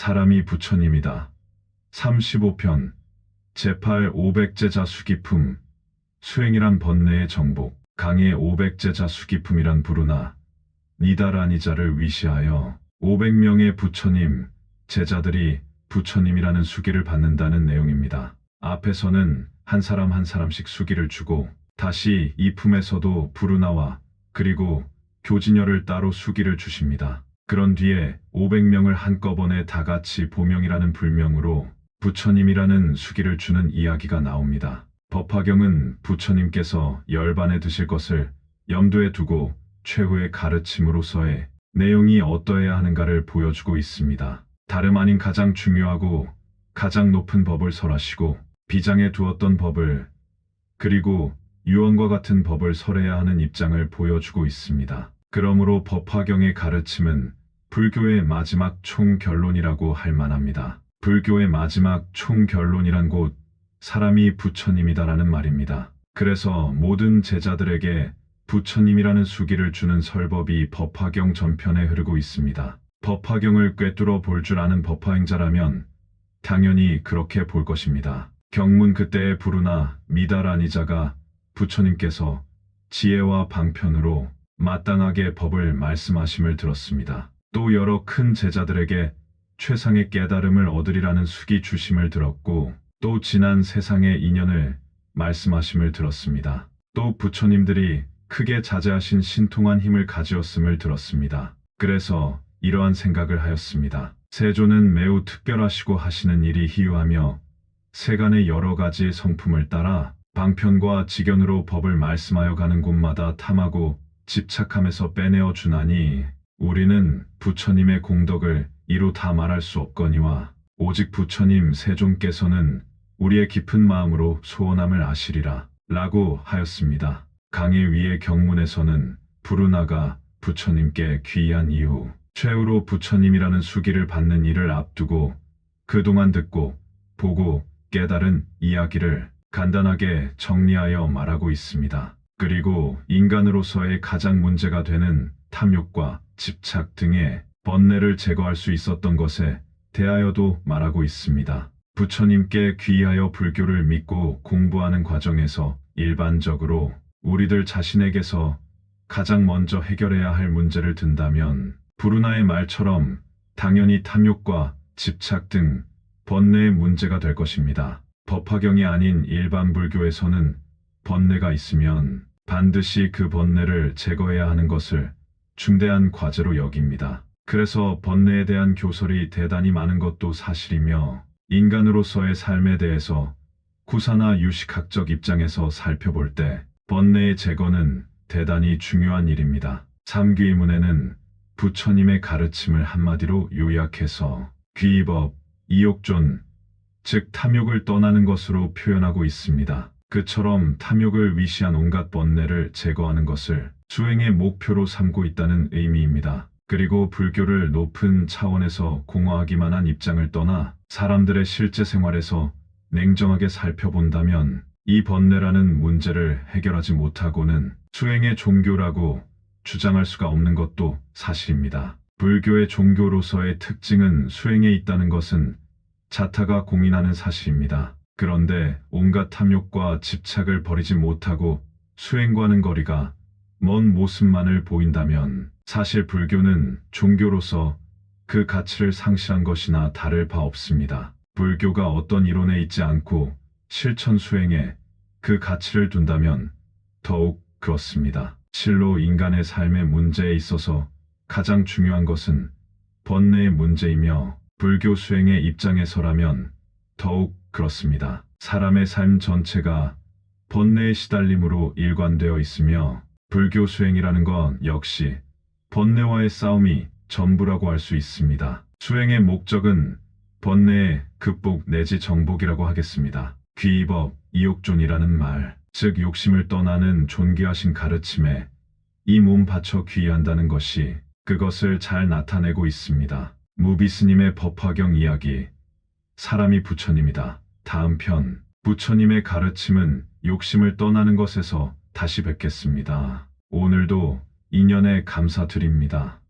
사람이 부처님이다. 35편 제8 500제자 수기품. 수행이란 번뇌의 정복. 강의 500제자 수기품이란 부르나 니다라니자를 위시하여 500명의 부처님, 제자들이 부처님이라는 수기를 받는다는 내용입니다. 앞에서는 한 사람 한 사람씩 수기를 주고 다시 이 품에서도 부르나와 그리고 교진여를 따로 수기를 주십니다. 그런 뒤에 500명을 한꺼번에 다같이 보명이라는 불명으로 부처님이라는 수기를 주는 이야기가 나옵니다. 법화경은 부처님께서 열반에 드실 것을 염두에 두고 최후의 가르침으로서의 내용이 어떠해야 하는가를 보여주고 있습니다. 다름 아닌 가장 중요하고 가장 높은 법을 설하시고 비장에 두었던 법을 그리고 유언과 같은 법을 설해야 하는 입장을 보여주고 있습니다. 그러므로 법화경의 가르침은 불교의 마지막 총결론이라고 할 만합니다. 불교의 마지막 총결론이란 곧 사람이 부처님이다라는 말입니다. 그래서 모든 제자들에게 부처님이라는 수기를 주는 설법이 법화경 전편에 흐르고 있습니다. 법화경을 꿰뚫어 볼 줄 아는 법화행자라면 당연히 그렇게 볼 것입니다. 경문 그때의 부르나 미다라니자가 부처님께서 지혜와 방편으로 마땅하게 법을 말씀하심을 들었습니다. 또 여러 큰 제자들에게 최상의 깨달음을 얻으리라는 수기 주심을 들었고 또 지난 세상의 인연을 말씀하심을 들었습니다. 또 부처님들이 크게 자제하신 신통한 힘을 가지었음을 들었습니다. 그래서 이러한 생각을 하였습니다. 세조는 매우 특별하시고 하시는 일이 희유하며 세간의 여러 가지 성품을 따라 방편과 직연으로 법을 말씀하여 가는 곳마다 탐하고 집착함에서 빼내어 주나니 우리는 부처님의 공덕을 이루 다 말할 수 없거니와 오직 부처님 세존께서는 우리의 깊은 마음으로 소원함을 아시리라 라고 하였습니다. 강의 위의 경문에서는 부르나가 부처님께 귀의한 이후 최후로 부처님이라는 수기를 받는 일을 앞두고 그동안 듣고 보고 깨달은 이야기를 간단하게 정리하여 말하고 있습니다. 그리고 인간으로서의 가장 문제가 되는 탐욕과 집착 등의 번뇌를 제거할 수 있었던 것에 대하여도 말하고 있습니다. 부처님께 귀의하여 불교를 믿고 공부하는 과정에서 일반적으로 우리들 자신에게서 가장 먼저 해결해야 할 문제를 든다면 부르나의 말처럼 당연히 탐욕과 집착 등 번뇌의 문제가 될 것입니다. 법화경이 아닌 일반 불교에서는 번뇌가 있으면 반드시 그 번뇌를 제거해야 하는 것을 중대한 과제로 여깁니다. 그래서 번뇌에 대한 교설이 대단히 많은 것도 사실이며 인간으로서의 삶에 대해서 구사나 유식학적 입장에서 살펴볼 때 번뇌의 제거는 대단히 중요한 일입니다. 삼귀문에는 부처님의 가르침을 한마디로 요약해서 귀의법, 이욕존, 즉 탐욕을 떠나는 것으로 표현하고 있습니다. 그처럼 탐욕을 위시한 온갖 번뇌를 제거하는 것을 수행의 목표로 삼고 있다는 의미입니다. 그리고 불교를 높은 차원에서 공허하기만 한 입장을 떠나 사람들의 실제 생활에서 냉정하게 살펴본다면 이 번뇌라는 문제를 해결하지 못하고는 수행의 종교라고 주장할 수가 없는 것도 사실입니다. 불교의 종교로서의 특징은 수행에 있다는 것은 자타가 공인하는 사실입니다. 그런데 온갖 탐욕과 집착을 버리지 못하고 수행과는 거리가 먼 모습만을 보인다면 사실 불교는 종교로서 그 가치를 상실한 것이나 다를 바 없습니다. 불교가 어떤 이론에 있지 않고 실천 수행에 그 가치를 둔다면 더욱 그렇습니다. 실로 인간의 삶의 문제에 있어서 가장 중요한 것은 번뇌의 문제이며 불교 수행의 입장에서라면 더욱 그렇습니다. 사람의 삶 전체가 번뇌의 시달림으로 일관되어 있으며 불교 수행이라는 건 역시 번뇌와의 싸움이 전부라고 할 수 있습니다. 수행의 목적은 번뇌의 극복 내지 정복이라고 하겠습니다. 귀의법, 이욕존이라는 말, 즉 욕심을 떠나는 존귀하신 가르침에 이 몸 바쳐 귀의한다는 것이 그것을 잘 나타내고 있습니다. 무비스님의 법화경 이야기, 사람이 부처님이다. 다음 편, 부처님의 가르침은 욕심을 떠나는 것에서 다시 뵙겠습니다. 오늘도 인연에 감사드립니다.